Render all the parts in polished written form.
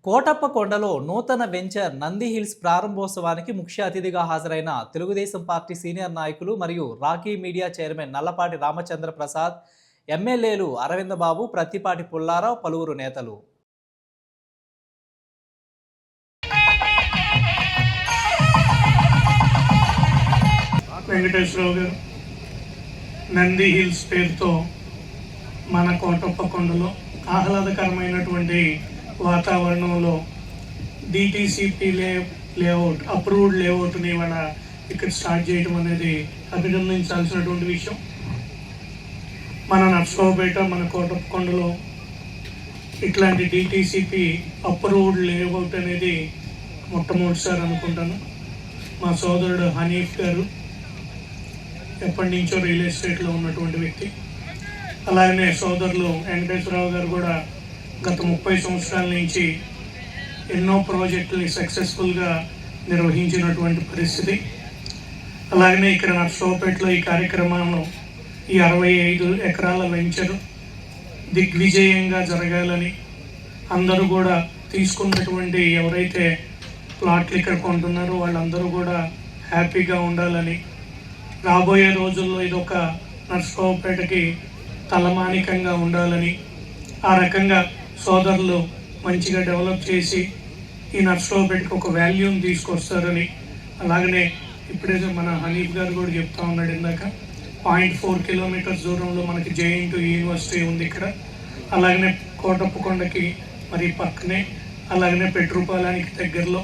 కోటప్పకొండలో నూతన venture Nandi hills ప్రారంభోత్సవానికి ముఖ్య అతిథిగా హాజరైన తెలుగుదేశం పార్టీ సీనియర్ నాయకులు మరియు Rocky media chairman Nallapati Ramachandra Prasad, ఎమ్మెల్యేలు అరవింద్ బాబు, ప్రత్తిపాటి పుల్లారావు, పలువురు నేతలు. వెంకటేశ్వరరావు గారు నంది హిల్స్ పేరుతో మన కోటప్పకొండలో ఆహ్లాదకరమైనటువంటి వాతావరణంలో డిటిసిపి లేఅవుట్ అప్రూవ్డ్ లేఅవుట్ని ఇవాళ ఇక్కడ స్టార్ట్ చేయడం అనేది అభినందించాల్సినటువంటి విషయం. మన నర్సరావుపేట మన కోటప్పకొండలో ఇట్లాంటి డిటిసిపి అప్రూవ్డ్ లేఅవుట్ అనేది మొట్టమొదటిసారి అనుకుంటాను. మా సోదరుడు హనీఫ్ గారు ఎప్పటి నుంచో రియల్ ఎస్టేట్లో ఉన్నటువంటి వ్యక్తి. అలాగనే సోదరులు వెంకటేశ్వరరావు గారు కూడా గత 30 సంవత్సరాల నుంచి ఎన్నో ప్రాజెక్టుని సక్సెస్ఫుల్గా నిర్వహించినటువంటి పరిస్థితి. అలాగనే ఇక్కడ నర్సరావుపేటలో ఈ కార్యక్రమంలో ఈ 65 ఎకరాల వెంచరు దిగ్విజయంగా జరగాలని, అందరూ కూడా తీసుకున్నటువంటి ఎవరైతే ప్లాట్లు ఇక్కడ కొంటున్నారో వాళ్ళందరూ కూడా హ్యాపీగా ఉండాలని, రాబోయే రోజుల్లో ఇదొక నర్సరావుపేటకి తలమానికంగా ఉండాలని, ఆ రకంగా సోదరులు మంచిగా డెవలప్ చేసి ఈ నర్సరావుపేటకి ఒక వాల్యూని తీసుకొస్తారని, అలాగనే ఇప్పుడే మన హనీఫ్ గారు కూడా చెప్తా ఉన్నాడు ఇందాక 0.4 కిలోమీటర్స్ దూరంలో మనకి జేఎన్‌టీయూ యూనివర్సిటీ ఉంది ఇక్కడ. అలాగనే కోటప్పకొండకి మరి పక్కనే, అలాగనే పెట్రుపాలానికి దగ్గరలో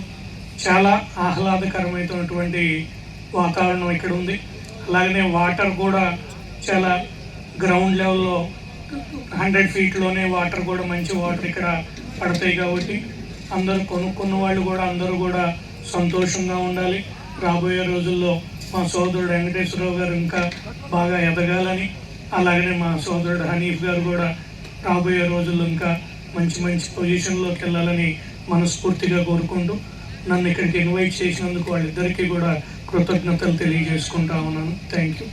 చాలా ఆహ్లాదకరమైనటువంటి వాతావరణం ఇక్కడ ఉంది. అలాగనే వాటర్ కూడా చాలా గ్రౌండ్ లెవెల్లో 100 ఫీట్లోనే వాటర్ కూడా మంచి వాటర్ ఇక్కడ పడతాయి కాబట్టి అందరూ కొనుక్కున్న వాళ్ళు కూడా అందరూ కూడా సంతోషంగా ఉండాలి. రాబోయే రోజుల్లో మా సోదరుడు వెంకటేశ్వరరావు గారు ఇంకా బాగా ఎదగాలని, అలాగనే మా సోదరుడు హనీఫ్ గారు కూడా రాబోయే రోజుల్లో ఇంకా మంచి మంచి పొజిషన్లోకి వెళ్ళాలని మనస్ఫూర్తిగా కోరుకుంటూ నన్ను ఇక్కడికి ఇన్వైట్ చేసినందుకు వాళ్ళిద్దరికీ కూడా కృతజ్ఞతలు తెలియజేసుకుంటా ఉన్నాను. Thank you.